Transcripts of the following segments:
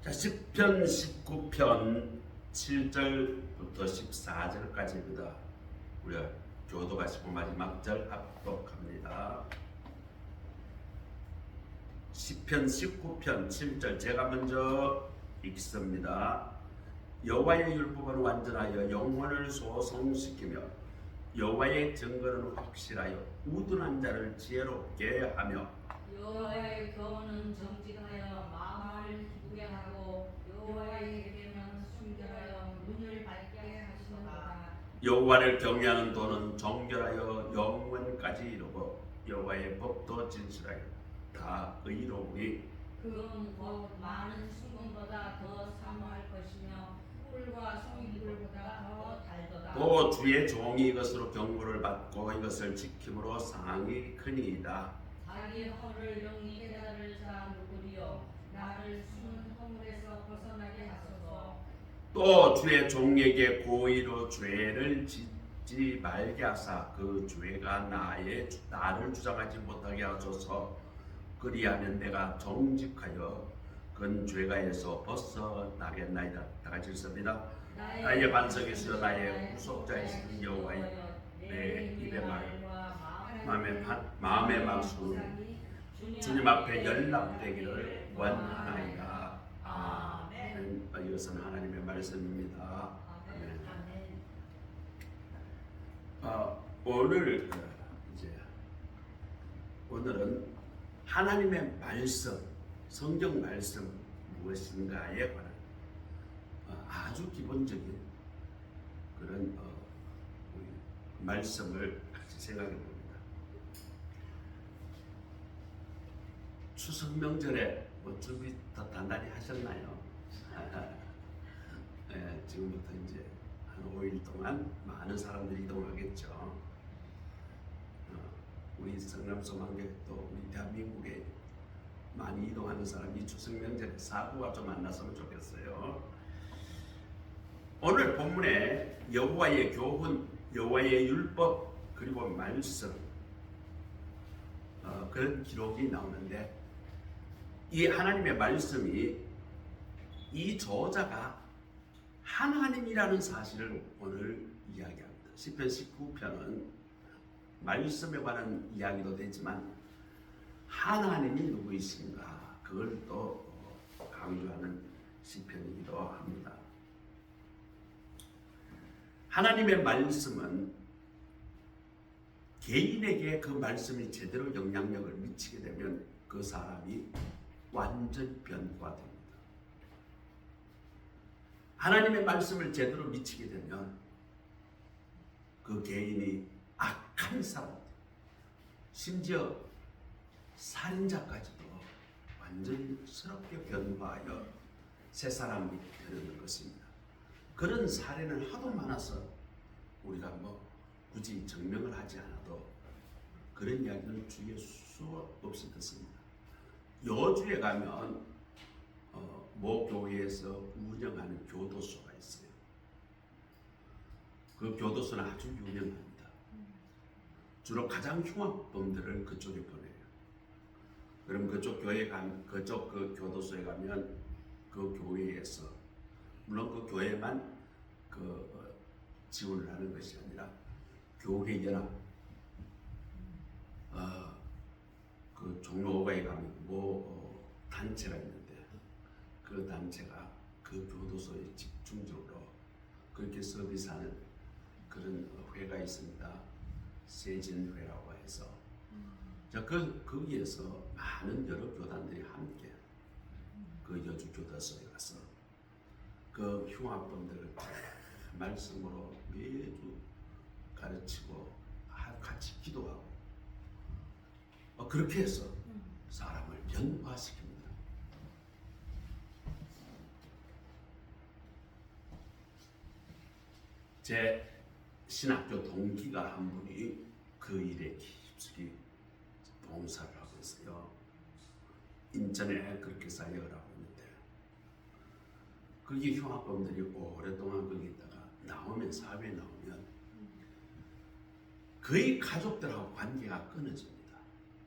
자, 시편 19편 7절부터 14절까지입니다. 우리가 교도 가시고 마지막 절 합독합니다. 시편 19편 7절 제가 먼저 읽습니다. 여호와의 율법은 완전하여 영혼을 소성시키며 여호와의 증거는 확실하여 우둔한 자를 지혜롭게 하며 여호와의 교훈은 정직하여 마음을 기쁘게 하고 여호와의 계명은 순결하여 눈을 밝게 하시는도다. 여호와를 경외하는 도는 정결하여 영원까지 이르고 여호와의 법도 진실하여 다 의로우니 그은 곧 많은 순금보다 더 사모할 것이며 꿀과 송이물보다 더 달도다. 또 주의 종이 이것으로 경고를 받고 이것을 지킴으로 상이 크니이다. 자기 허를 영리 깨달을 자 누구리요 나를 숨은 허물에서 벗어나게 하소서. 또 주의 종에게 고의로 죄를 짓지 말게 하사 그 죄가 나를 주장하지 못하게 하소서. 그리하면 내가 정직하여 그 죄가에서 벗어나겠나이다. 다 같이 읽습니다. 나의 반석에서 나의 구속자이신 여호와여 내 입의 마음의 말씀 주님 앞에 연락되기를 원하나이다. 아멘. 이것은 하나님의 말씀입니다. 아멘. 오늘은 하나님의 말씀, 성경 말씀 무엇인가에 관한 아주 기본적인 그런 말씀을 같이 생각해 봅니다. 추석 명절에 준비 더 단단히 하셨나요? 네, 지금부터 이제 한 5일 동안 많은 사람들이 이동하겠죠. 우리 성남소망교회도 우리 대한민국에 많이 이동하는 사람이 추석 명절에 사고가 좀 안 났으면 좋겠어요. 오늘 본문에 여호와의 교훈, 여호와의 율법 그리고 말씀 그런 기록이 나오는데 이 하나님의 말씀이 이 저자가 하나님이라는 사실을 오늘 이야기합니다. 시편 19편은 말씀에 관한 이야기도 되지만 하나님이 누구이신가 그걸 또 강조하는 시편이기도 합니다. 하나님의 말씀은 개인에게 그 말씀이 제대로 영향력을 미치게 되면 그 사람이 완전 변화됩니다. 하나님의 말씀을 제대로 미치게 되면 그 개인이 악한 사람, 심지어 살인자까지도 완전히 새롭게 변화하여 새 사람이 되는 것입니다. 그런 사례는 하도 많아서 우리가 굳이 증명을 하지 않아도 그런 이야기는 주위에 수도 없이 듣습니다. 여주에 가면 모 교회에서 운영하는 교도소가 있어요. 그 교도소는 아주 유명합니다. 주로 가장 흉악범들을 그쪽에 보내요. 그럼 그쪽 그 교도소에 가면 그 교회에서 물론 그 교회만 지원을 하는 것이 아니라 교회 연합 그 종로가에 가면 단체가 있는데 그 단체가 그 교도소에 집중적으로 그렇게 서비스하는 그런 회가 있습니다. 세진회라고 해서 거기에서 많은 여러 교단들이 함께 그 여주 교도소에 가서 그 흉악범들을 말씀으로 매주 가르치고 같이 기도하고 그렇게 해서 사람을 변화시킵니다. 제 신학교 동기가 한 분이 그 일에 깊숙이 봉사를 하고 있어요. 인천에 그렇게 사역을 하고 있는데 그게 흉악범들이 오랫동안 거기 있다가 사회에 나오면 거의 가족들하고 관계가 끊어집니다.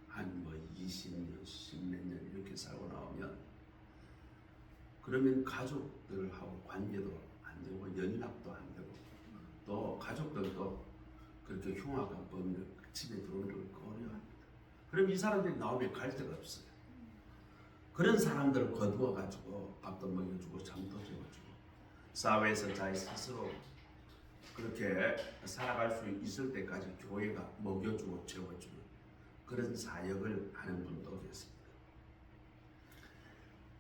한 20년, 10몇 년 이렇게 살고 나오면 그러면 가족들하고 관계도 안 되고 연락도 안 되고 또 가족들도 그렇게 흉악한 법률 집에 들어오는 걸 꺼려합니다. 그럼 이 사람들이 나오면 갈 데가 없어요. 그런 사람들을 거두어 가지고 밥도 먹여주고 잠도 재워주고 사회에서 자기 스스로 그렇게 살아갈 수 있을 때까지 교회가 먹여주고 재워주는 그런 사역을 하는 분도 계십니다.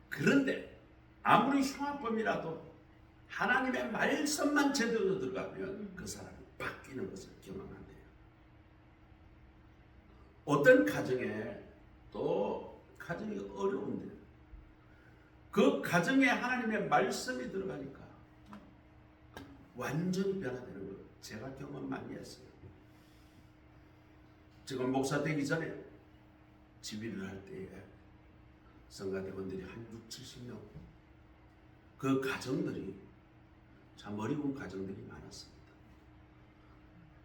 그런데 아무리 흉악범이라도 하나님의 말씀만 제대로 들어가면 그 사람이 바뀌는 것을 경험한대요. 어떤 가정에 또 가정이 어려운데 그 가정에 하나님의 말씀이 들어가니까 완전히 변화되는 걸 제가 경험 많이 했어요. 지금 목사 되기 전에 집일을 할 때에 성가대원들이 한 6, 70명 그 가정들이 참 어려운 가정들이 많았습니다.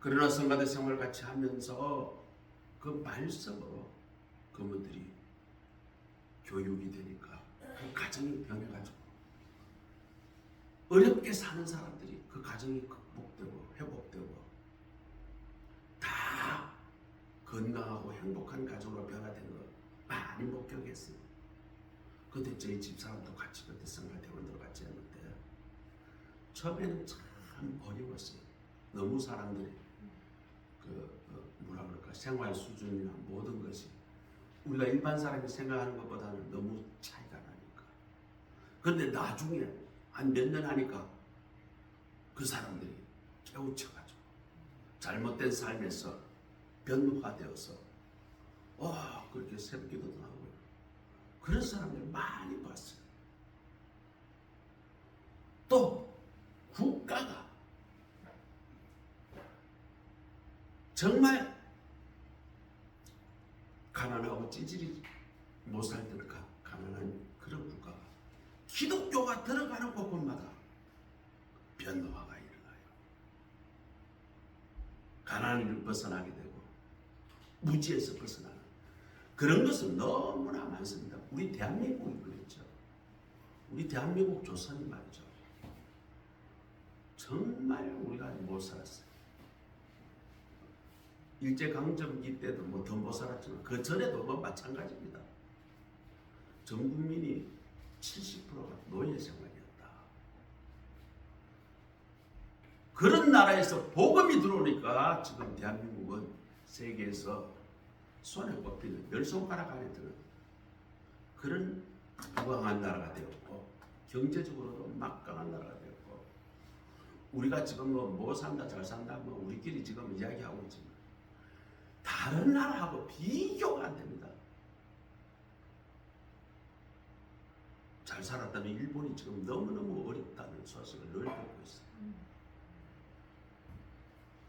그러나 성가대 생활을 같이 하면서 그 말씀으로 그분들이 교육이 되니까 그 가정이 변해가지고 어렵게 사는 사람들이 그 가정이 극복되고 회복되고 다 건강하고 행복한 가정으로 변화된 거 많이 목격했어요. 그때 저희 집사람도 같이 그때 성가대원들 같이 했는데 처음에는 참 어려웠어요. 너무 사람들이 뭐라 그럴까 생활 수준이나 모든 것이 우리가 일반 사람이 생각하는 것보다는 너무 차이가 나니까. 그런데 나중에 한 몇 년 하니까 그 사람들이 깨우쳐가지고 잘못된 삶에서 변화되어서 그렇게 새벽기도도 하고요. 그런 사람들 많이 봤어요. 또 국가가 정말 가난하고 찌질이 못 살던 가난한 그런 국가가 기독교가 들어가는 곳곳마다 변화가 일어나요. 가난을 벗어나게 되고 무지에서 벗어나는 그런 것은 너무나 많습니다. 우리 대한민국이 그랬죠. 우리 대한민국 조선이 말이죠. 정말 우리가 못 살았어요. 일제강점기 때도 뭐 더 못 살았지만 그 전에도 뭐 마찬가지입니다. 전 국민이 70%가 노예 생활이었다. 그런 나라에서 복음이 들어오니까 지금 대한민국은 세계에서 손에 꼽히는 열 손가락 안에 드는 그런 부강한 나라가 되었고 경제적으로도 막강한 나라가 되었고 우리가 지금 뭐 산다 잘 산다 뭐 우리끼리 지금 이야기하고 있지만 다른 나라하고 비교가 안 됩니다. 잘 살았다면 일본이 지금 너무너무 어렵다는 소식을 늘 듣고 있어요.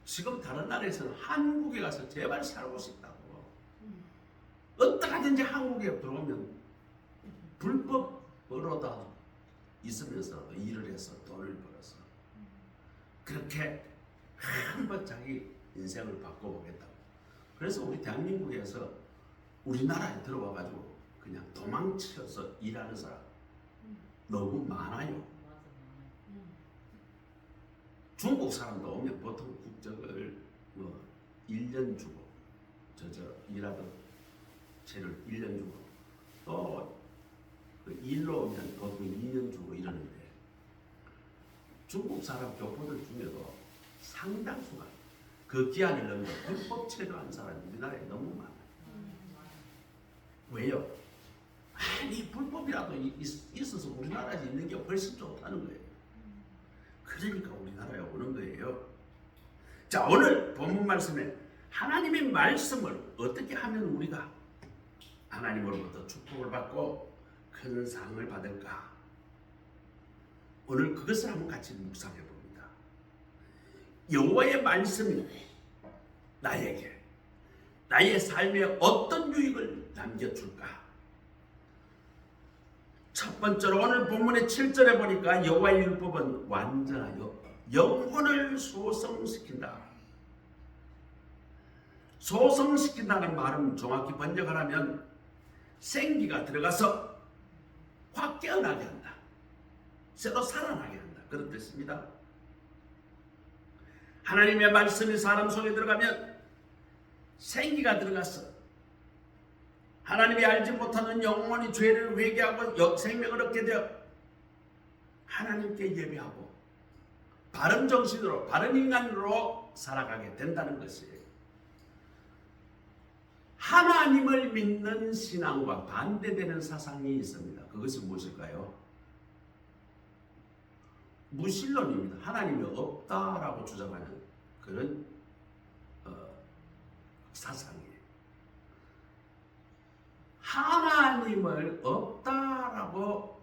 지금 다른 나라에서는 한국에 가서 제발 살고 싶다고 어떻게든지 한국에 들어오면 불법으로다 있으면서 일을 해서 돈을 벌어서 그렇게 한번 자기 인생을 바꿔보겠다고. 그래서 우리 대한민국에서 우리나라에 들어와가지고 그냥 도망쳐서 일하는 사람 너무 많아요. 중국 사람도 오면 보통 국적을 1년 주고 일하던 채를 1년 주고 또 일로 오면 보통 2년 주고 이러는데 중국 사람 교포들 중에도 상당수가 그 기한을 넘겨 불법 체류한 사람이 우리나라에 너무 많아요. 왜요? 아니 불법이라도 있어서 우리나라에 있는 게 훨씬 좋다는 거예요. 그러니까 우리나라에 오는 거예요. 자, 오늘 본문 말씀에 하나님의 말씀을 어떻게 하면 우리가 하나님으로부터 축복을 받고 큰 상을 받을까? 오늘 그것을 한번 같이 묵상해 봅니다. 여호와의 말씀이 나에게 나의 삶에 어떤 유익을 남겨줄까? 첫 번째로 오늘 본문의 7절에 보니까 여호와의 율법은 완전하여 영혼을 소성시킨다. 소성시킨다는 말은 정확히 번역하라면 생기가 들어가서 확 깨어나게 한다. 새로 살아나게 한다. 그런 뜻입니다. 하나님의 말씀이 사람 속에 들어가면 생기가 들어가서 하나님이 알지 못하는 영원히 죄를 회개하고 생명을 얻게 되어 하나님께 예배하고 바른 정신으로 바른 인간으로 살아가게 된다는 것이에요. 하나님을 믿는 신앙과 반대되는 사상이 있습니다. 그것이 무엇일까요? 무신론입니다. 하나님이 없다라고 주장하는 그런 사상이에요. 하나님을 없다라고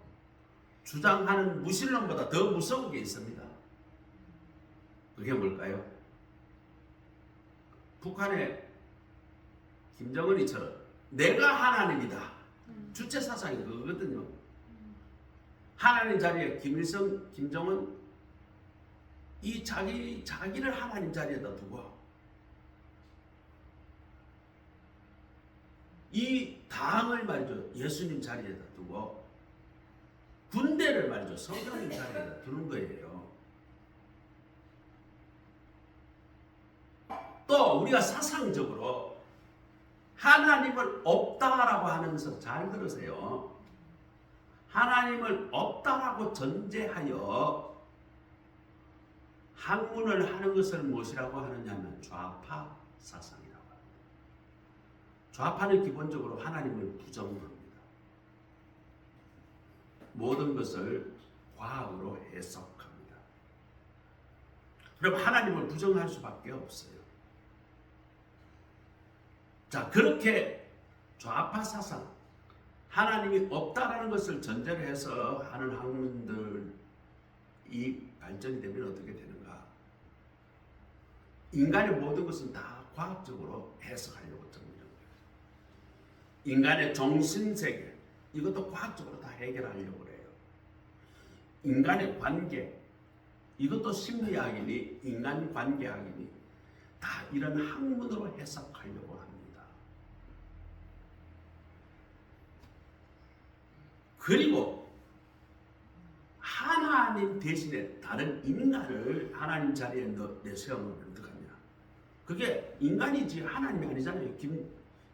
주장하는 무신론보다 더 무서운 게 있습니다. 그게 뭘까요? 북한의 김정은이처럼 내가 하나님이다. 주체 사상이 그거거든요. 하나님 자리에 김일성, 김정은 이 자기를 하나님 자리에다 두고 이 당을 말이죠 예수님 자리에다 두고 군대를 말이죠 성령님 자리에다 두는 거예요. 또 우리가 사상적으로 하나님을 없다라고 하면서 잘 들으세요. 하나님을 없다라고 전제하여 학문을 하는 것을 무엇이라고 하느냐면 좌파 사상이라고 합니다. 좌파는 기본적으로 하나님을 부정합니다. 모든 것을 과학으로 해석합니다. 그럼 하나님을 부정할 수밖에 없어요. 자, 그렇게 좌파 사상, 하나님이 없다라는 것을 전제로 해서 하는 학문들이 발전이 되면 어떻게 되는가? 인간의 모든 것은 다 과학적으로 해석하려고 합니다. 인간의 정신세계, 이것도 과학적으로 다 해결하려고 해요. 인간의 관계, 이것도 심리학이니 인간관계학이니 다 이런 학문으로 해석하려고 합니다. 그리고 하나님 대신에 다른 인간을 하나님 자리에 내세우면 어떡하냐? 그게 인간이지 하나님이 아니잖아요.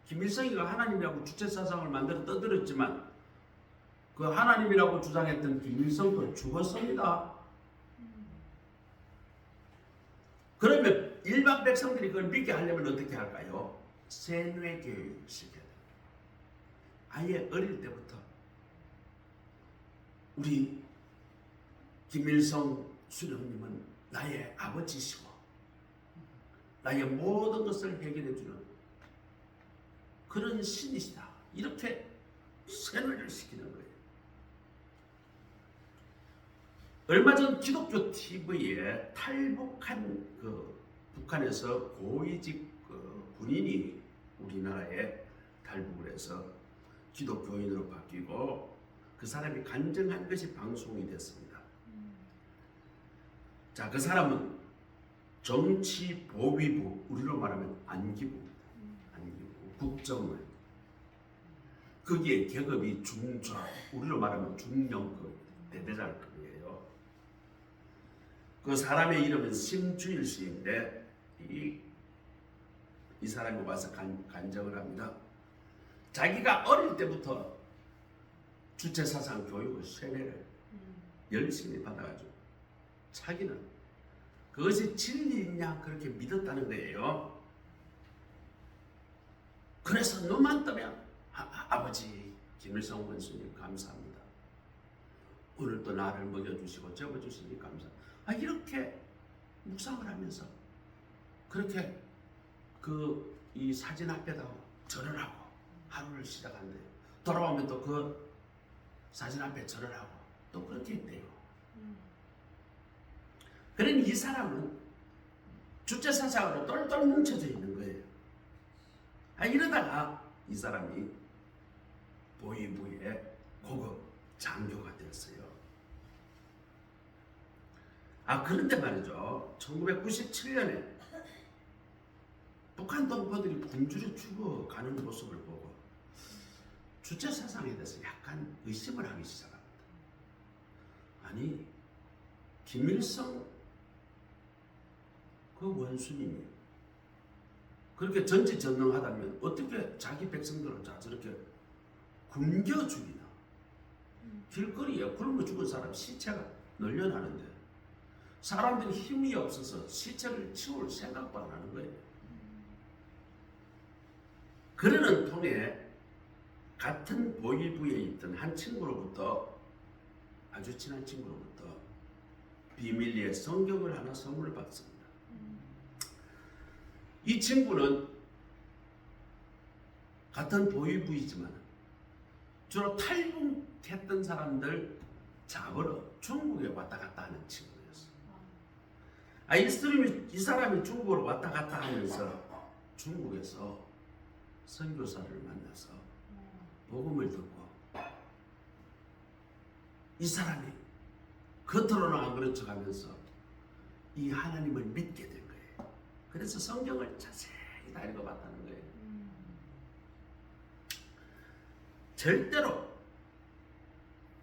김일성이가 하나님이라고 주체사상을 만들어 떠들었지만 그 하나님이라고 주장했던 김일성도 죽었습니다. 그러면 일반 백성들이 그걸 믿게 하려면 어떻게 할까요? 세뇌교육을 시켜야 돼요. 아예 어릴 때부터 우리 김일성 수령님은 나의 아버지시고 나의 모든 것을 해결해 주는 그런 신이시다. 이렇게 세뇌를 시키는 거예요. 얼마 전 기독교 TV에 탈북한 북한에서 고위직 군인이 우리나라에 탈북을 해서 기독교인으로 바뀌고 그 사람이 간증한 것이 방송이 됐습니다. 자, 그 사람은 정치보위부, 우리로 말하면 안기부, 국정원, 거기에 계급이 중좌, 우리로 말하면 중령급, 대대장급이에요. 그 사람의 이름은 심주일 씨인데 이 사람이 와서 간증을 합니다. 자기가 어릴 때부터 주체사상 교육을 세뇌를 열심히 받아가지고 자기는 그것이 진리냐 그렇게 믿었다는 거예요. 그래서 눈만 뜨면 아버지 김일성 원수님 감사합니다. 오늘 또 나를 먹여주시고 접어주시니 감사합니다. 이렇게 묵상을 하면서 그렇게 이 사진 앞에다 절을 하고 하루를 시작한대요. 돌아오면 또 그 사진 앞에 절을 하고 또 그렇게 했대요. 그러니 이 사람은 주체사상으로 똘똘 뭉쳐져 있는 거예요. 이러다가 이 사람이 보위부의 고급 장교가 되었어요. 그런데 말이죠. 1997년에 북한 동포들이 분주히 죽어가는 모습을 보고 주체사상에 대해서 약간 의심을 하기 시작합니다. 아니 김일성 그 원수님이 그렇게 전지전능하다면 어떻게 자기 백성들을 저렇게 굶겨 죽이나? 길거리에 굶어 죽은 사람 시체가 널려나는데 사람들이 힘이 없어서 시체를 치울 생각도 안 하는 거예요. 그러는 통에 같은 보위부에 있던 한 친구로부터, 아주 친한 친구로부터 비밀리에 성경을 하나 선물을 받습니다. 이 친구는 같은 보위부이지만 주로 탈북했던 사람들 잡으러 중국에 왔다 갔다 하는 친구였어요. 이 사람이 중국으로 왔다 갔다 하면서 중국에서 선교사를 만나서 복음을 듣고 이 사람이 겉으로는 안 그런 척하면서 이 하나님을 믿게 된 거예요. 그래서 성경을 자세히 다 읽어봤다는 거예요. 절대로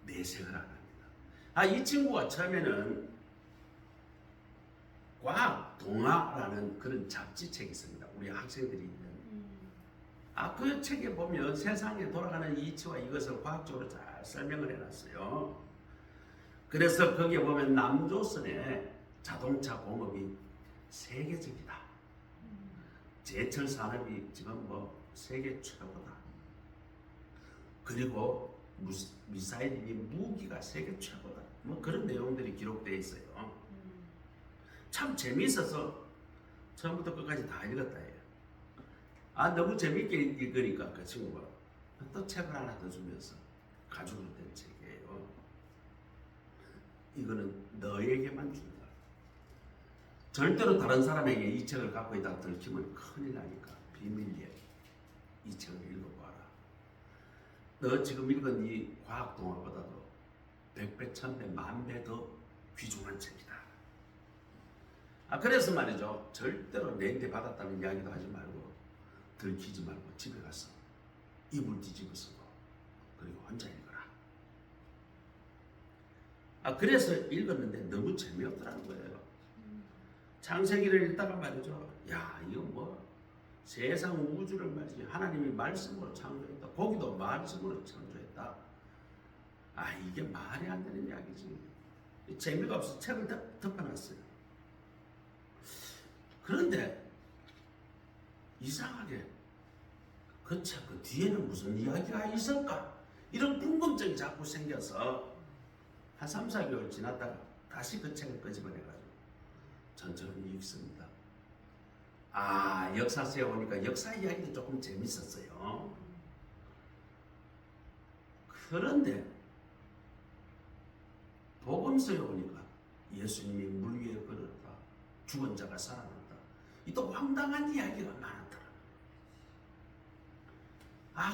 내색을 안 합니다. 이 친구가 처음에는 과학 동화라는 그런 잡지책이 있습니다. 우리 학생들이 있는. 그 책에 보면 세상에 돌아가는 이치와 이것을 과학적으로 잘 설명을 해놨어요. 그래서 거기에 보면 남조선의 자동차 공업이 세계적이다. 제철 산업이 지금 뭐 세계 최고다. 그리고 미사일이 무기가 세계 최고다. 뭐 그런 내용들이 기록되어 있어요. 참 재미있어서 처음부터 끝까지 다 읽었다 해요. 너무 재밌게 읽으니까 그 친구가 또 책을 하나 더 주면서 가지고 된 책이에요. 이거는 너에게만 준다. 절대로 다른 사람에게 이 책을 갖고 있다가 들키면 큰일 나니까 비밀리에 이 책을 읽어봐라. 너 지금 읽은 이 과학동화보다도 100배, 1000배, 10,000배 더 귀중한 책이다. 그래서 말이죠. 절대로 내한테 받았다는 이야기도 하지 말고 들키지 말고 집에 가서 이불 뒤집어 쓰고 그리고 혼자 읽어라. 그래서 읽었는데 너무 재미없더라는 거예요. 창세기를 읽다가 말이죠. 야, 이거 뭐 세상 우주를 말이지 하나님이 말씀으로 창조했다. 고기도 말씀으로 창조했다. 이게 말이 안 되는 이야기지. 재미가 없어서 책을 덮어놨어요. 그런데 이상하게 그 책 그 뒤에는 무슨 이야기가 있을까? 이런 궁금증이 자꾸 생겨서 한 3, 4개월 지났다가 다시 그 책을 끄집어내가지고 천천히 읽습니다. 역사서에 오니까 역사 이야기도 조금 재밌었어요. 그런데 복음서에 오니까 예수님이 물 위에 걸었다. 죽은 자가 살아났다. 이 또 황당한 이야기가 많더라.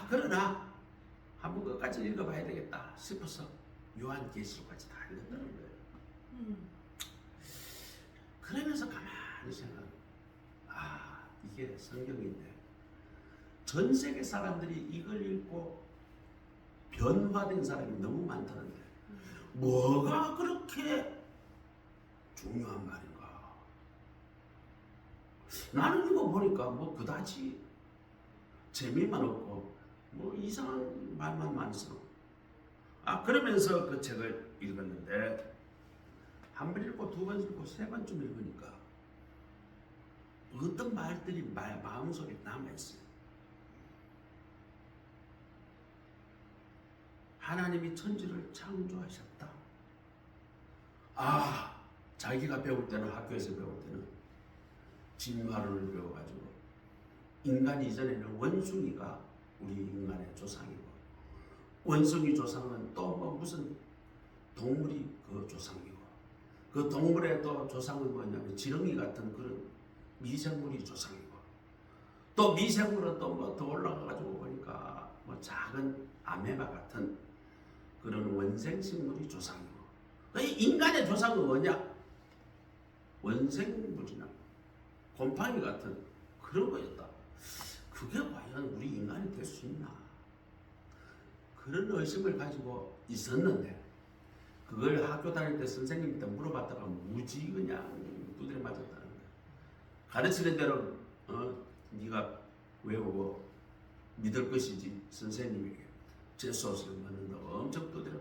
그러나 한번 끝까지 읽어봐야 되겠다 싶어서 요한계시록까지 다 읽었다는 거예요. 그러면서 가만히 생각해. 이게 성경인데 전 세계 사람들이 이걸 읽고 변화된 사람이 너무 많다는데 뭐가 그렇게 중요한 말인가? 나는 이거 보니까 뭐 그다지 재미만 없고 뭐 이상한 말만 많이 써. 그러면서 그 책을 읽었는데 한 번 읽고 두 번 읽고 세 번쯤 읽으니까 어떤 말들이 마음속에 남아있어요. 하나님이 천지를 창조하셨다. 자기가 배울 때는 학교에서 배울 때는 진화론을 배워가지고 인간 이전에는 원숭이가 우리 인간의 조상이고 원숭이 조상은 또 뭐 무슨 동물이 그 조상이고 그 동물의 또 조상은 뭐냐면 지렁이 같은 그런 미생물이 조상이고 또 미생물은 또 뭐 더 올라가가지고 보니까 뭐 작은 아메바 같은 그런 원생식물이 조상이고 인간의 조상은 뭐냐? 원생물이나 곰팡이 같은 그런 거였다. 그게 과연 우리 인간이 될 수 있나? 그런 의심을 가지고 있었는데 그걸 학교 다닐 때 선생님한테 물어봤다가 무지 그냥 두드려 맞았다는 거야. 가르치는 대로 네가 외우고 믿을 것이지 선생님에게 재수없을 만한 엄청 두드려.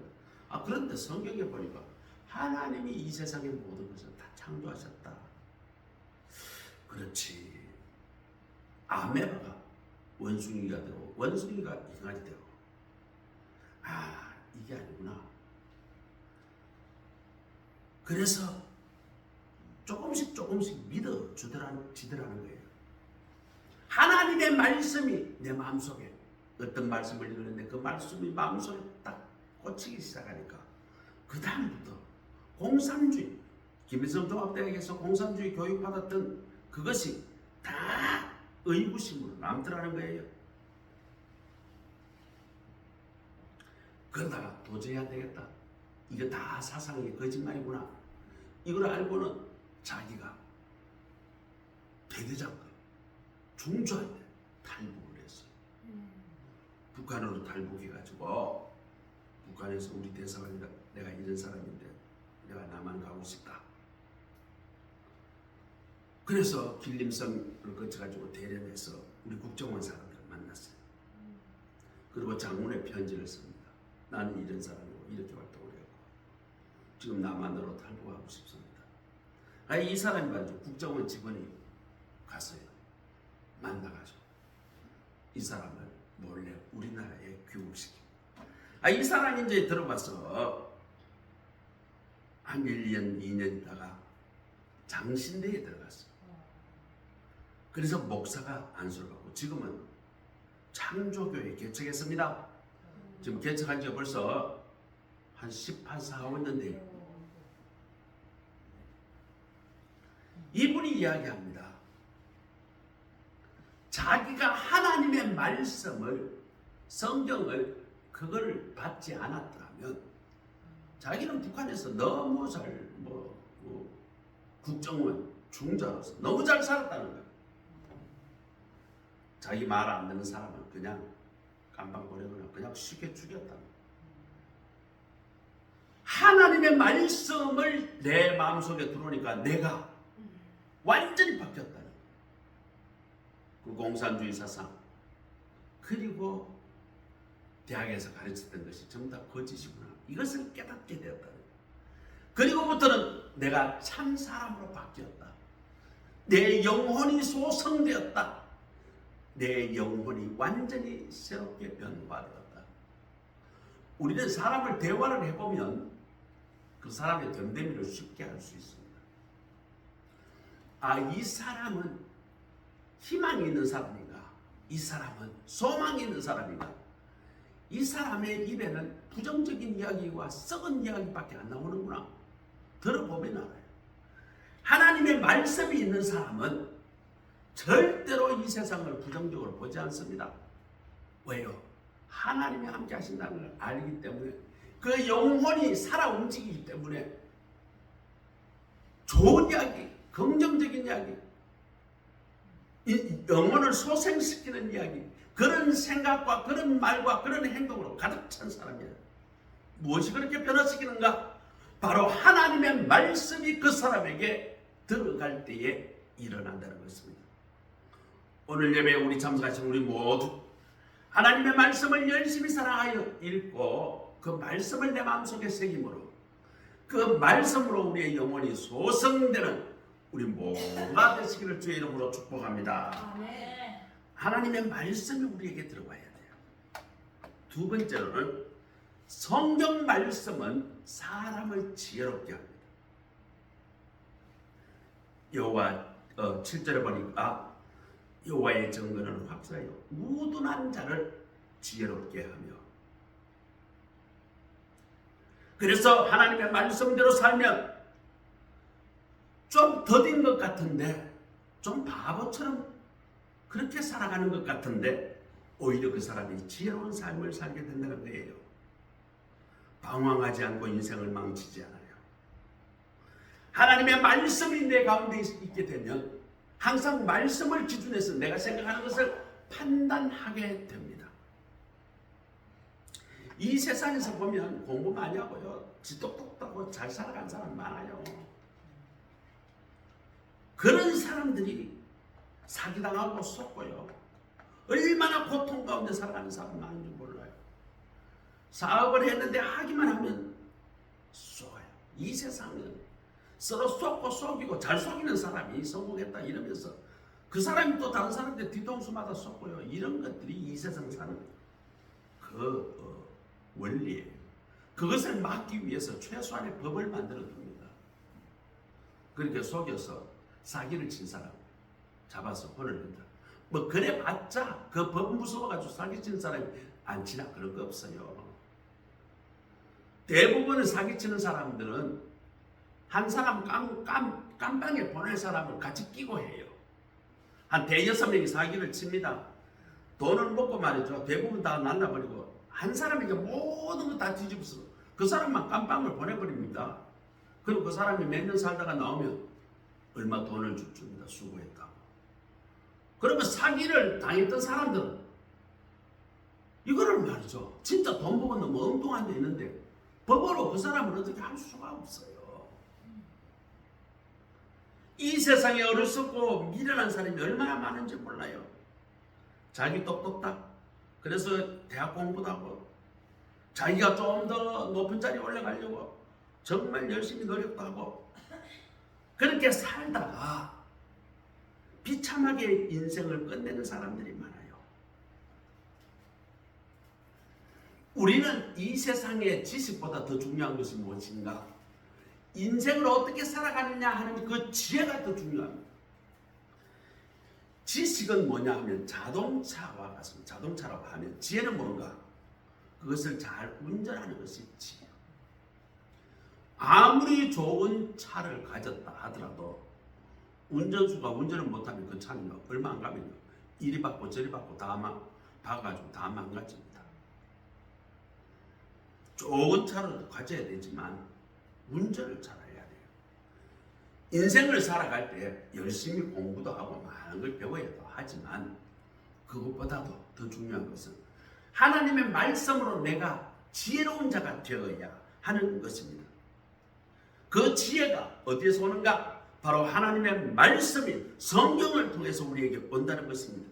그런데 성경에 보니까 하나님이 이 세상의 모든 것을 다 창조하셨다. 그렇지. 아메바가 원숭이가 되고 원숭이가 인간이 되고 이게 아니구나. 그래서 조금씩 믿어주더라는 거예요. 하나님의 말씀이 내 마음속에 어떤 말씀을 읽었는데 그 말씀이 마음속에 딱 꽂히기 시작하니까 그 다음부터 공산주의, 김일성 종합대학에서 공산주의 교육받았던 그것이 다 의구심으로 남더라는 거예요. 그러다가 도저히 안 되겠다. 이거 다 사상의 거짓말이구나. 이걸 알고는 자기가 대대장금 중조한테 탈북을 했어요. 북한으로 탈북해가지고 북한에서 우리 대사관이가 내가 이런 사람인데 내가 남한 가고 싶다. 그래서 길림성을 거쳐가지고 대련해서 우리 국정원 사람들을 만났어요. 그리고 장문의 편지를 씁니다. 나는 이런 사람이고 이렇게 활동을 했고 지금 남한으로 탈북하고 싶습니다. 이 사람이 말이죠. 국정원 직원이 갔어요. 만나가지고 이 사람을 몰래 우리나라에 귀국시킵니다. 이 사람이 이제 들어가서 한 1년, 2년 있다가 장신대에 들어갔어요. 그래서 목사가 안수를 받고 지금은 창조교회 개척했습니다. 지금 개척한 지가 벌써 한 18, 15년 돼요. 이분이 이야기합니다. 자기가 하나님의 말씀을, 성경을 그걸 받지 않았다면 자기는 북한에서 너무 잘 국정원 중자로서 너무 잘 살았다는 거예요. 자기 말 안 듣는 사람은 그냥 깜방 보내거나 그냥 쉽게 죽였다는 거예요. 하나님의 말씀을 내 마음속에 들어오니까 내가 완전히 바뀌었다는 거예요. 그 공산주의 사상 그리고 대학에서 가르쳤던 것이 전부 다 거짓이구나. 이것을 깨닫게 되었다는 거예요. 그리고부터는 내가 참 사람으로 바뀌었다. 내 영혼이 소성되었다. 내 영혼이 완전히 새롭게 변화되었다. 우리는 사람을 대화를 해보면 그 사람의 됨됨이를 쉽게 알 수 있습니다. 이 사람은 희망이 있는 사람인가? 이 사람은 소망이 있는 사람인가? 이 사람의 입에는 부정적인 이야기와 썩은 이야기밖에 안 나오는구나. 들어보면 알아요. 하나님의 말씀이 있는 사람은 절대로 이 세상을 부정적으로 보지 않습니다. 왜요? 하나님이 함께 하신다는 걸 알기 때문에 그 영혼이 살아 움직이기 때문에 좋은 이야기, 긍정적인 이야기, 이 영혼을 소생시키는 이야기, 그런 생각과 그런 말과 그런 행동으로 가득 찬 사람이에요. 무엇이 그렇게 변화시키는가? 바로 하나님의 말씀이 그 사람에게 들어갈 때에 일어난다는 것입니다. 오늘 예배에 우리 참석하신 우리 모두 하나님의 말씀을 열심히 사랑하여 읽고 그 말씀을 내 마음속에 새김으로 그 말씀으로 우리의 영혼이 소성되는 우리 모두가 되시기를 주의 이름으로 축복합니다. 아멘. 하나님의 말씀이 우리에게 들어와야 돼요. 두 번째로는 성경 말씀은 사람을 지혜롭게 합니다. 여호와 7절에 보니까 여호와의 증거는 확실하여 우둔한 자를 지혜롭게 하며, 그래서 하나님의 말씀대로 살면 좀 더딘 것 같은데, 좀 바보처럼 그렇게 살아가는 것 같은데 오히려 그 사람이 지혜로운 삶을 살게 된다는 거예요. 방황하지 않고 인생을 망치지 않아요. 하나님의 말씀이 내 가운데 있게 되면 항상 말씀을 기준해서 내가 생각하는 것을 판단하게 됩니다. 이 세상에서 보면 공부 많이 하고요, 지똑똑하고 잘 살아간 사람 많아요. 그런 사람들이 사기당하고 속고요, 얼마나 고통 가운데 살아가는 사람 많은지 몰라요. 사업을 했는데 하기만 하면 속아요. 이 세상은 서로 속고 속이고, 잘 속이는 사람이 성공했다 이러면서 그 사람이 또 다른 사람한테 뒤통수마다 속고요. 이런 것들이 이 세상 사는 원리예요. 그것을 막기 위해서 최소한의 법을 만들어 둡니다. 그렇게 속여서 사기를 친 사람 잡아서 혼을 낸다. 뭐 그래 봤자 그 법 무서워가지고 사기치는 사람이 안 치나 그런 거 없어요. 대부분은 사기치는 사람들은 한 사람 깜빵에 보낼 사람을 같이 끼고 해요. 한 대여섯 명이 사기를 칩니다. 돈을 먹고 말이죠, 대부분 다 날라버리고 한 사람에게 모든 거 다 뒤집어서 그 사람만 깜빵을 보내버립니다. 그리고 그 사람이 몇 년 살다가 나오면 얼마 돈을 줍니다. 수고했다고. 그러면 사기를 당했던 사람들은 이거를 말이죠, 진짜 돈 보고 너무 엉뚱한 데 있는데 법으로 그 사람을 어떻게 할 수가 없어요. 이 세상에 어리석고 미련한 사람이 얼마나 많은지 몰라요. 자기 똑똑다, 그래서 대학 공부도 하고 자기가 좀 더 높은 자리에 올라가려고 정말 열심히 노력도 하고 그렇게 살다가 비참하게 인생을 끝내는 사람들이 많아요. 우리는 이 세상의 지식보다 더 중요한 것이 무엇인가? 인생을 어떻게 살아가느냐 하는 그 지혜가 더 중요합니다. 지식은 뭐냐 하면 자동차와 같습니다. 자동차라고 하면 지혜는 뭔가? 그것을 잘 운전하는 것이 지혜. 아무리 좋은 차를 가졌다 하더라도 운전수가 운전을 못하면 그 차는 얼마 안 가면요, 이리 받고 저리 받고 다 박아가지고 다 망가집니다. 좋은 차를 가져야 되지만 운전을 잘해야 돼요. 인생을 살아갈 때 열심히 공부도 하고 많은 걸 배워야 도 하지만 그것보다도 더 중요한 것은 하나님의 말씀으로 내가 지혜로운 자가 되어야 하는 것입니다. 그 지혜가 어디에서 오는가? 바로 하나님의 말씀인 성경을 통해서 우리에게 온다는 것입니다.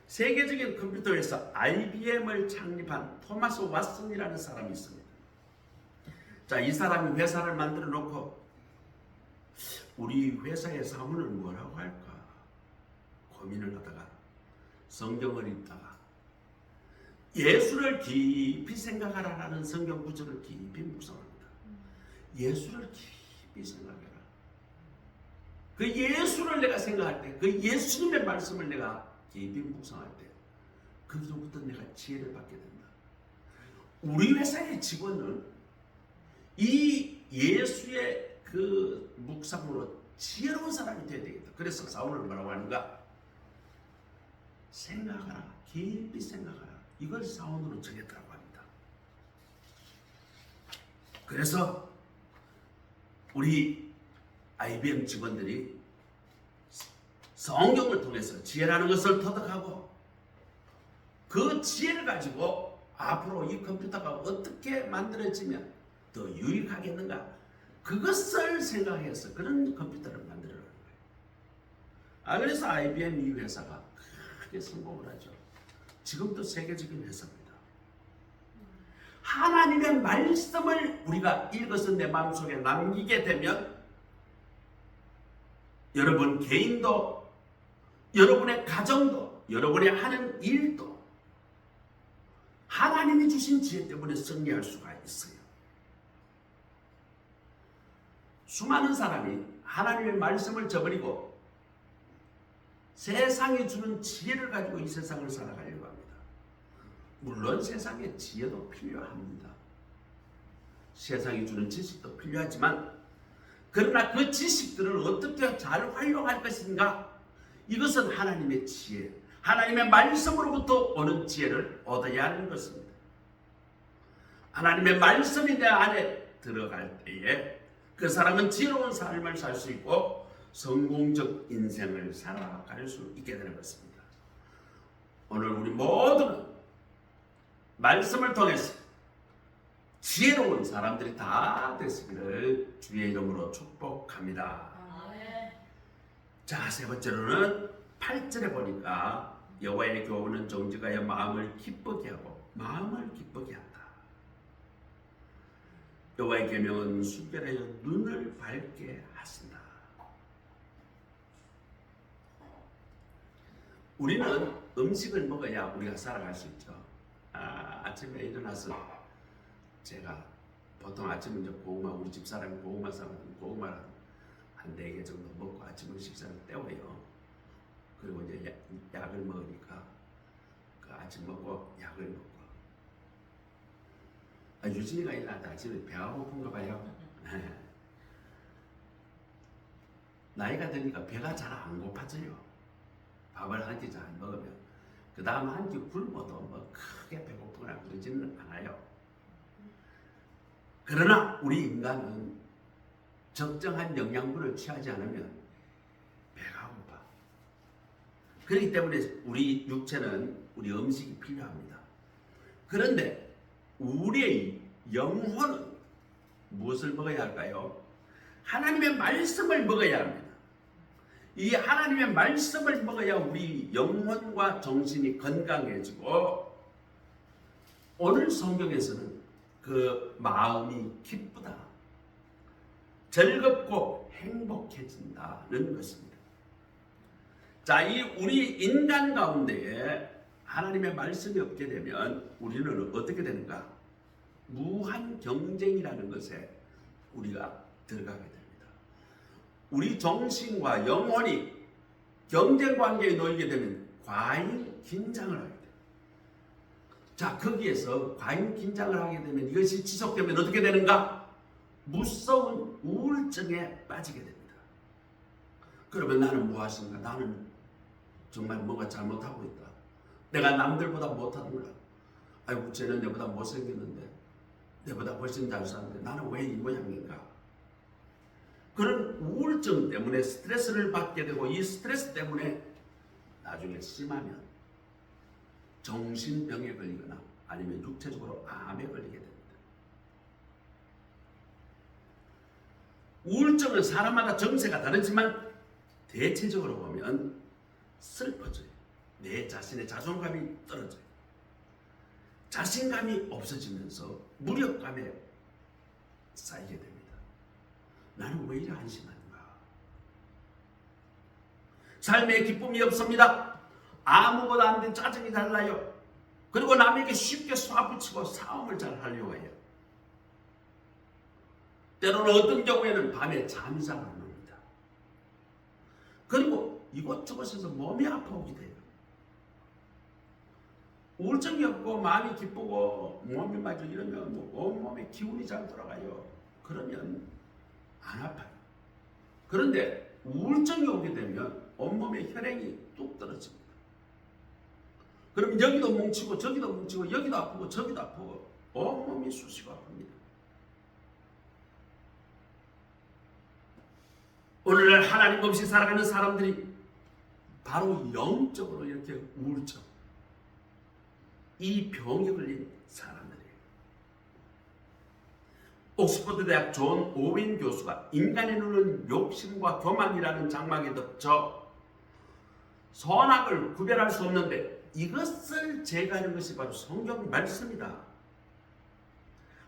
세계적인 컴퓨터 회사 IBM을 창립한 토마스 왓슨이라는 사람이 있습니다. 자, 이 사람이 회사를 만들어 놓고 우리 회사의 사문을 뭐라고 할까 고민을 하다가 성경을 읽다가 예수를 깊이 생각하라라는 성경 구절을 깊이 묵상합니다. 예수를 깊이 생각해라. 그 예수를 내가 생각할 때, 그 예수님의 말씀을 내가 깊이 묵상할 때, 그로부터 내가 지혜를 받게 된다. 우리 회사의 직원은 이 예수의 그 묵상으로 지혜로운 사람이 되어야 되겠다. 그래서 사울을 뭐라고 하는가? 생각하라, 깊이 생각하라. 이걸 사원으로 정했다고 합니다. 그래서 우리 IBM 직원들이 성경을 통해서 지혜라는 것을 터득하고 그 지혜를 가지고 앞으로 이 컴퓨터가 어떻게 만들어지면 더 유익하겠는가, 그것을 생각해서 그런 컴퓨터를 만들어라는 거예요. 그래서 IBM 이 회사가 크게 성공을 하죠. 지금도 세계적인 회사입니다. 하나님의 말씀을 우리가 읽어서 내 마음속에 남기게 되면 여러분 개인도, 여러분의 가정도, 여러분의 하는 일도 하나님이 주신 지혜 때문에 승리할 수가 있어요. 수많은 사람이 하나님의 말씀을 저버리고 세상이 주는 지혜를 가지고 이 세상을 살아가려고 합니다. 물론 세상에 지혜도 필요합니다. 세상이 주는 지식도 필요하지만 그러나 그 지식들을 어떻게 잘 활용할 것인가, 이것은 하나님의 지혜, 하나님의 말씀으로부터 오는 지혜를 얻어야 하는 것입니다. 하나님의 말씀이 내 안에 들어갈 때에 그 사람은 지혜로운 삶을 살 수 있고 성공적 인생을 살아갈 수 있게 되는 것입니다. 오늘 우리 모두는 말씀을 통해서 지혜로운 사람들이 다 되시기를 주의 이름으로 축복합니다. 자, 세 번째로는 8절에 보니까 여호와의 교훈은 정직하여 마음을 기쁘게 하고 마음을 기쁘게 한다. 여호와의 계명은 순결하여 눈을 밝게 하신다. 우리는 음식을 먹어야 우리가 살아갈 수 있죠. 아침에 일어나서 제가 보통 아침 이제 고구마, 우리 집 사람이 고구마 싸거든. 고구마를 한 4개 정도 먹고 아침 식사를 때워요. 그리고 이제 약을 먹으니까 그 아침 먹고 약을 먹고. 유진이가 일어났다. 아침에 배가 고픈가 봐요. 나이가 드니까 배가 잘 안 고파져요. 밥을 한 끼 잘 먹으면. 그 다음 한 끼 굶어도 뭐 크게 배고프거나 그러지는 않아요. 그러나 우리 인간은 적정한 영양분을 취하지 않으면 배가 고파. 그렇기 때문에 우리 육체는 우리 음식이 필요합니다. 그런데 우리의 영혼은 무엇을 먹어야 할까요? 하나님의 말씀을 먹어야 합니다. 이 하나님의 말씀을 먹어야 우리 영혼과 정신이 건강해지고, 오늘 성경에서는 그 마음이 기쁘다, 즐겁고 행복해진다는 것입니다. 자, 이 우리 인간 가운데에 하나님의 말씀이 없게 되면 우리는 어떻게 되는가? 무한 경쟁이라는 것에 우리가 들어가게 됩니다. 우리 정신과 영혼이 경쟁 관계에 놓이게 되면 과잉 긴장을 하게 됩니다. 자, 거기에서 과잉 긴장을 하게 되면 이것이 지속되면 어떻게 되는가? 무서운 우울증에 빠지게 됩니다. 그러면 나는 무엇인가? 나는 정말 뭔가 잘못하고 있다. 내가 남들보다 못하는구나. 아이고, 쟤는 내보다 못생겼는데, 내보다 훨씬 잘 사는데 나는 왜 이 모양인가? 그런 우울증 때문에 스트레스를 받게 되고, 이 스트레스 때문에 나중에 심하면 정신병에 걸리거나 아니면 육체적으로 암에 걸리게 됩니다. 우울증은 사람마다 정세가 다르지만 대체적으로 보면 슬퍼져요. 내 자신의 자존감이 떨어져요. 자신감이 없어지면서 무력감에 쌓이게 됩니다. 나는 왜 이리 한심한가? 삶에 기쁨이 없습니다. 아무것도 안 된 짜증이 잘 나요. 그리고 남에게 쉽게 쏴붙이고 싸움을 잘 하려고 해요. 때로는 어떤 경우에는 밤에 잠이 잘 안 옵니다. 그리고 이곳저곳에서 몸이 아파오게 돼요. 우울증이 없고 마음이 기쁘고 몸이 마저 이러면 온몸에 기운이 잘 돌아가요. 그러면 안 아파요. 그런데 우울증이 오게 되면 온몸에 혈액이 뚝 떨어집니다. 그럼 여기도 뭉치고 저기도 뭉치고 여기도 아프고 저기도 아프고 온몸이 쑤시고 아픕니다. 오늘날 하나님 없이 살아가는 사람들이 바로 영적으로 이렇게 우울증, 이 병에 걸린 사람들이에요. 옥스퍼드 대학 존 오웬 교수가 인간의 눈은 욕심과 교만이라는 장막에 덮쳐 선악을 구별할 수 없는데 이것을 제거하는 것이 바로 성경 말씀이다.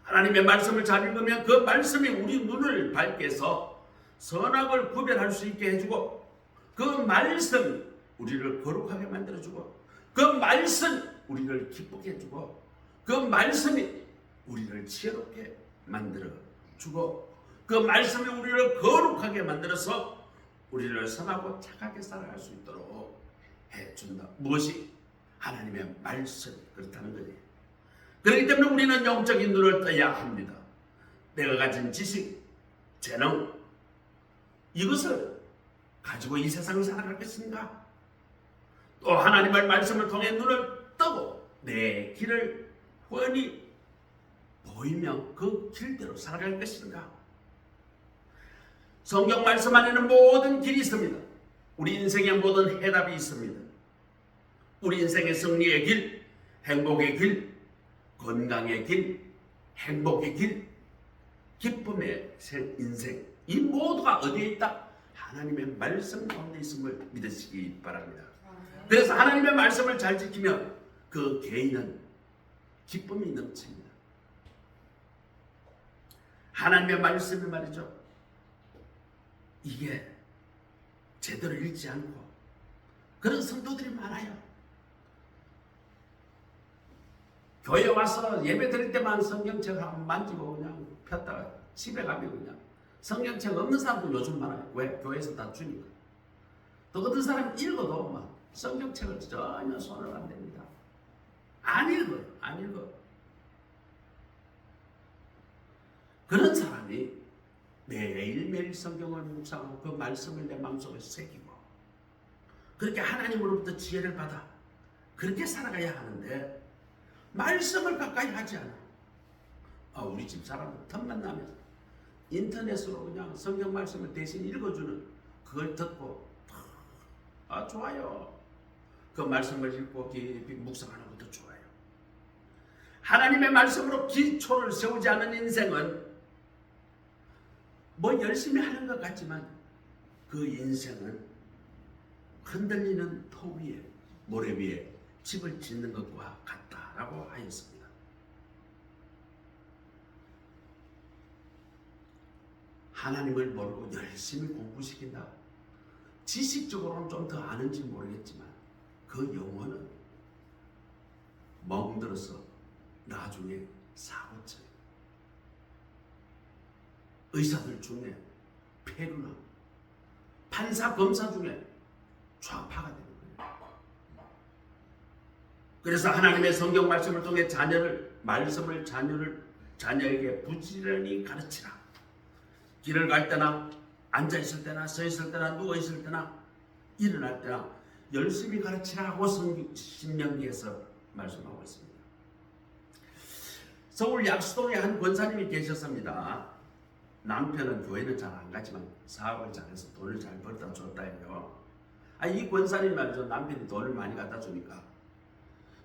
하나님의 말씀을 잘 읽으면 그 말씀이 우리 눈을 밝게 해서 선악을 구별할 수 있게 해주고, 그 말씀 우리를 거룩하게 만들어주고, 그 말씀 우리를 기쁘게 해주고, 그 말씀이 우리를 지혜롭게 만들어주고, 그 말씀이 우리를 거룩하게 만들어서 우리를 선하고 착하게 살아갈 수 있도록 해준다. 무엇이? 하나님의 말씀이 그렇다는 거지. 그렇기 때문에 우리는 영적인 눈을 떠야 합니다. 내가 가진 지식, 재능, 이것을 가지고 이 세상을 살아가겠습니까? 또 하나님의 말씀을 통해 눈을 뜨고 내 길을 훤히 보이며 그 길대로 살아갈 것인가? 성경 말씀 안에는 모든 길이 있습니다. 우리 인생의 모든 해답이 있습니다. 우리 인생의 승리의 길, 행복의 길, 건강의 길, 행복의 길, 기쁨의 인생, 이 모두가 어디에 있다? 하나님의 말씀 가운데 있음을 믿으시기 바랍니다. 그래서 하나님의 말씀을 잘 지키면 그 개인은 기쁨이 넘칩니다. 하나님의 말씀이 말이죠, 이게 제대로 읽지 않고 그런 성도들이 많아요. 교회 와서 예배 드릴 때만 성경책 한번 만지고 그냥 폈다가 집에 가면 그냥 성경책 없는 사람도 요즘 많아요. 왜? 교회에서 다 주니까. 또 어떤 사람은 읽어도 막 성경책을 전혀 손을 안 댑니다. 안 읽어요. 안 읽어요. 그런 사람이 매일매일 성경을 묵상하고 그 말씀을 내 마음속에 새기고 그렇게 하나님으로부터 지혜를 받아 그렇게 살아가야 하는데 말씀을 가까이 하지 않아. 우리 집 사람은 틈만 나면 인터넷으로 그냥 성경 말씀을 대신 읽어주는 그걸 듣고 좋아요. 그 말씀을 읽고 깊이 묵상하는 것도 좋아요. 하나님의 말씀으로 기초를 세우지 않은 인생은 뭐 열심히 하는 것 같지만 그 인생은 흔들리는 터 위에 모래 위에 집을 짓는 것과 같다라고 하였습니다. 하나님을 모르고 열심히 공부시킨다. 지식적으로는 좀 더 아는지 모르겠지만 그 영혼은 멍들어서 나중에 사고쳐요. 의사들 중에 폐류나 판사 검사 중에 좌파가 되는 거예요. 그래서 하나님의 성경 말씀을 통해 자녀에게 부지런히 가르치라. 길을 갈 때나 앉아 있을 때나 서 있을 때나 누워 있을 때나 일어날 때나 열심히 가르치라고 신명기에서 말씀하고 있습니다. 서울 약수동에 한 권사님이 계셨습니다. 남편은 교회는 잘 안 가지만 사업을 잘해서 돈을 잘 벌다 줬다 해요. 이 권사님 말이죠. 남편이 돈을 많이 갖다 주니까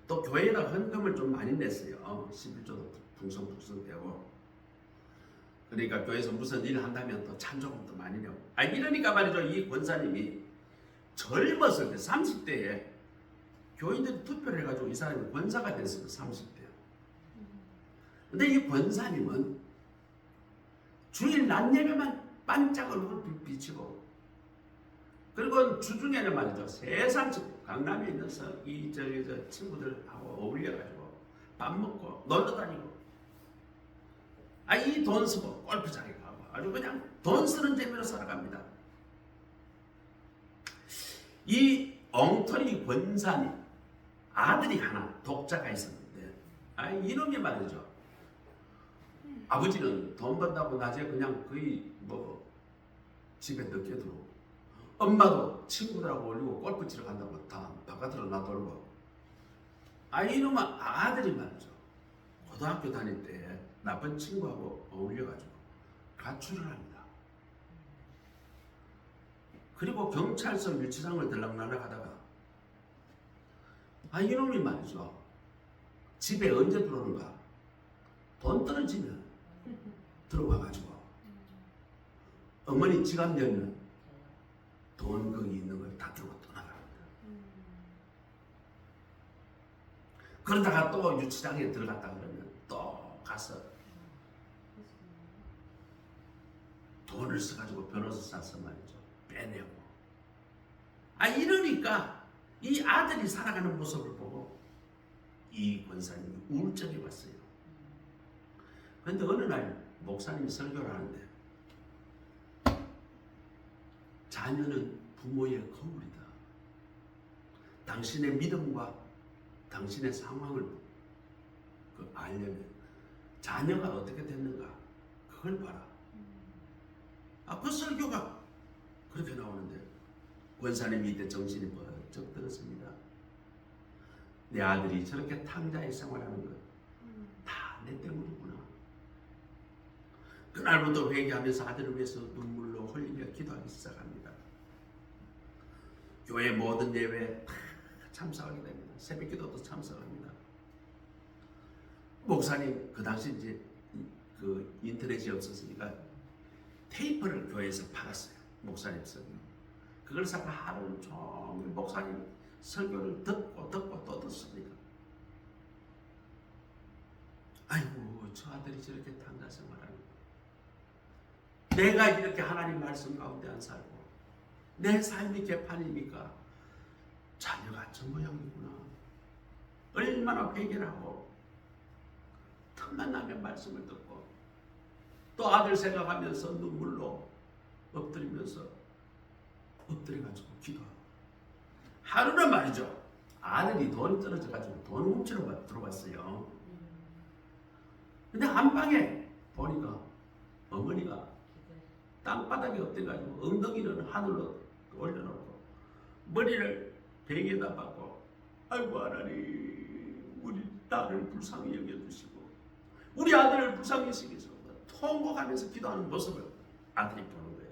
또 교회에다 헌금을 좀 많이 냈어요. 11조도 풍성풍성 되고. 그러니까 교회에서 무슨 일을 한다면 또 찬조금도 많이 내고. 이러니까 말이죠. 이 권사님이 젊었을 때 30대에 교인들이 투표를 해가지고 이 사람이 권사가 됐어요. 30대. 근데 이 권사님은 주일 낮 예배만 반짝 얼굴 비치고 그리고 주중에는 말이죠. 세상 강남에 있는 저 친구들하고 어울려가지고 밥 먹고 놀러 다니고 이 돈 쓰고 골프장에 가고 아주 그냥 돈 쓰는 재미로 살아갑니다. 이 엉터리 권사님 아들이 하나 독자가 있었는데 이놈이 말이죠. 아버지는 돈 번다고 낮에 그냥 거의 뭐 집에 늦게 들어오고 엄마도 친구들하고 올리고 골프 치러 간다고 다 바깥으로 놔돌고 이놈은 아들이 말이죠. 고등학교 다닐 때 나쁜 친구하고 어울려가지고 가출을 합니다. 그리고 경찰서 유치장을 들락날락 하다가 이놈이 말이죠. 집에 언제 들어오는가? 돈 떨어지면 들어와가지고 어머니 지갑 열면 돈 거기 있는 걸 다 들고 떠나갑니다. 그러다가 또 유치장에 들어갔다 그러면 또 가서 돈을 써가지고 변호사 사서 말이죠. 빼내고. 이러니까 이 아들이 살아가는 모습을 보고 이 권사님이 우울증이 왔어요. 그런데 어느 날 목사님이 설교를 하는데 자녀는 부모의 거울이다. 당신의 믿음과 당신의 상황을 알려면 자녀가 어떻게 됐는가 그걸 봐라. 그 설교가 그렇게 나오는데 권사님이 이때 정신이 번쩍 들었습니다. 내 아들이 저렇게 탕자의 생활하는 것 다 내 때문이구나. 그날부터 회개하면서 아들을 위해서 눈물로 흘리며 기도하기 시작합니다. 교회 모든 예배에 다 참석하게 됩니다. 새벽기도도 참석합니다. 목사님 그 당시 이제 그 인터넷이 없었으니까 테이프를 교회에서 팔았어요. 목사님 설교. 그걸 사고 하루 종일 목사님 설교를 듣고 또 듣습니다. 아이고 저 아들이 저렇게 탕자 생활하는 내가 이렇게 하나님 말씀 가운데 안 살고 내 삶이 개판이니까 자녀가 저 모양이구나. 얼마나 회개를 하고 틈만 나면 말씀을 듣고 또 아들 생각하면서 눈물로 엎드려가지고 기도하고 하루는 말이죠. 아들이 돈이 떨어져가지고 돈 훔치러 들어왔어요. 근데 한 방에 보니까 어머니가 땅바닥에 엎드려가지고 엉덩이는 하늘로 올려놓고 머리를 뱅에다 박고 아이고 하나님 우리 딸을 불쌍히 여겨주시고 우리 아들을 불쌍히 여기시고 통곡하면서 기도하는 모습을 아들이 보는 거예요.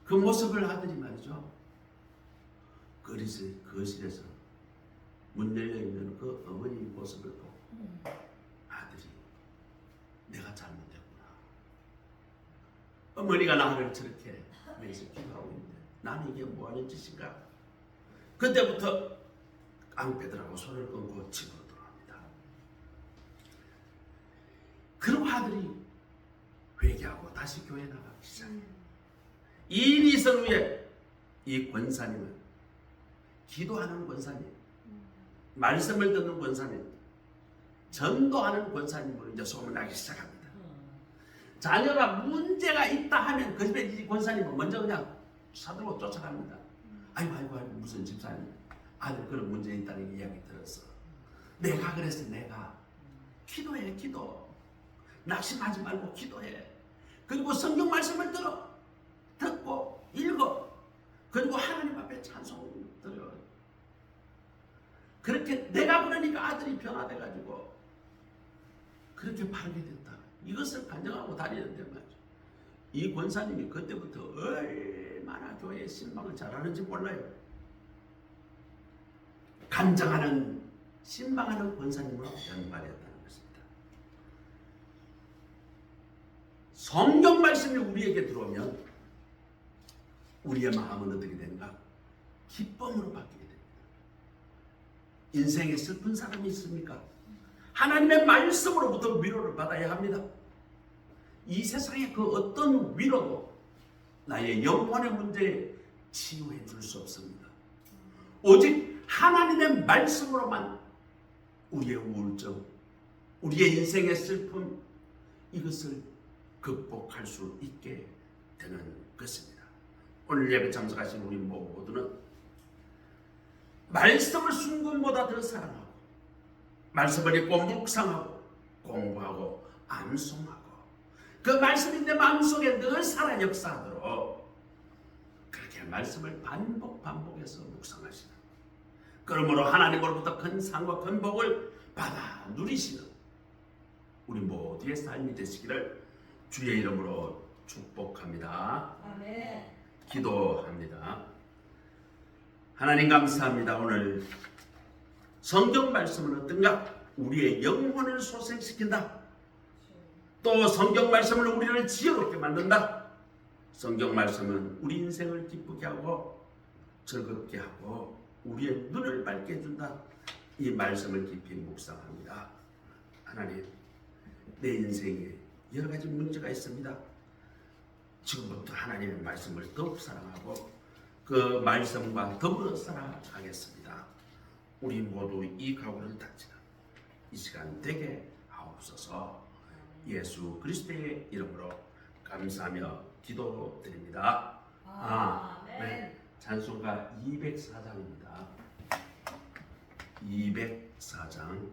그 모습을 아들이 말이죠. 거실에서 문 열려있는 그 어머니 모습을 보고 아들이 내가 잘못했구나. 어머니가 나를 저렇게 위해서 기도하고 있는데 나는 이게 뭐하는 짓인가. 그때부터 앙패들하고 손을 끊고 집으로 돌아옵니다. 그리고 아들이 회개하고 다시 교회 나가기 시작해요. 이 일이 있은 후에 이 권사님은 기도하는 권사님, 말씀을 듣는 권사님, 전도하는 권사님으로 이제 소문나기 시작합니다. 자녀가 문제가 있다 하면 그 집에 이 권사님은 먼저 그냥 사들고 쫓아갑니다. 아이고 무슨 집사님 아들 그런 문제 있다는 이야기 들었어. 내가 그랬어. 내가 기도해. 기도 낙심하지 말고 기도해. 그리고 성경 말씀을 듣고 읽어. 그리고 하나님 앞에 찬송 드려. 그렇게 내가 그러니까 아들이 변화돼가지고 그렇게 바르게 됐다. 이것을 간증하고 다니는데 말이죠. 이 권사님이 그때부터 얼마나 교회의 신방을 잘하는지 몰라요. 간증하는 신방하는 권사님으로 연발했다는 것입니다. 성경 말씀이 우리에게 들어오면 우리의 마음은 어떻게 되는가? 기쁨으로 바뀌게 됩니다. 인생에 슬픈 사람이 있습니까? 하나님의 말씀으로부터 위로를 받아야 합니다. 이 세상의 그 어떤 위로도 나의 영혼의 문제에 치유해 줄 수 없습니다. 오직 하나님의 말씀으로만 우리의 우울증, 우리의 인생의 슬픔 이것을 극복할 수 있게 되는 것입니다. 오늘 예배 참석하신 우리 모두는 말씀을 순금보다 더 사랑하고 말씀을 읽고 묵상하고 공부하고 암송하고 그 말씀이 내 마음속에 늘 살아 역사하도록 그렇게 말씀을 반복해서 묵상하시는, 그러므로 하나님으로부터 큰 상과 큰 복을 받아 누리시는 우리 모두의 삶이 되시기를 주의 이름으로 축복합니다. 아멘. 기도합니다. 하나님 감사합니다. 오늘 성경 말씀은 어떤가? 우리의 영혼을 소생시킨다. 또 성경 말씀은 우리를 지혜롭게 만든다. 성경 말씀은 우리 인생을 기쁘게 하고 즐겁게 하고 우리의 눈을 밝게 해준다. 이 말씀을 깊이 묵상합니다. 하나님, 내 인생에 여러 가지 문제가 있습니다. 지금부터 하나님의 말씀을 더욱 사랑하고 그 말씀과 더불어 살아가겠습니다. 우리 모두 이 각오를 다지는 이 시간 되게 하옵소서. 예수 그리스도의 이름으로 감사하며 기도드립니다. 아멘. 찬송가 204장입니다. 204장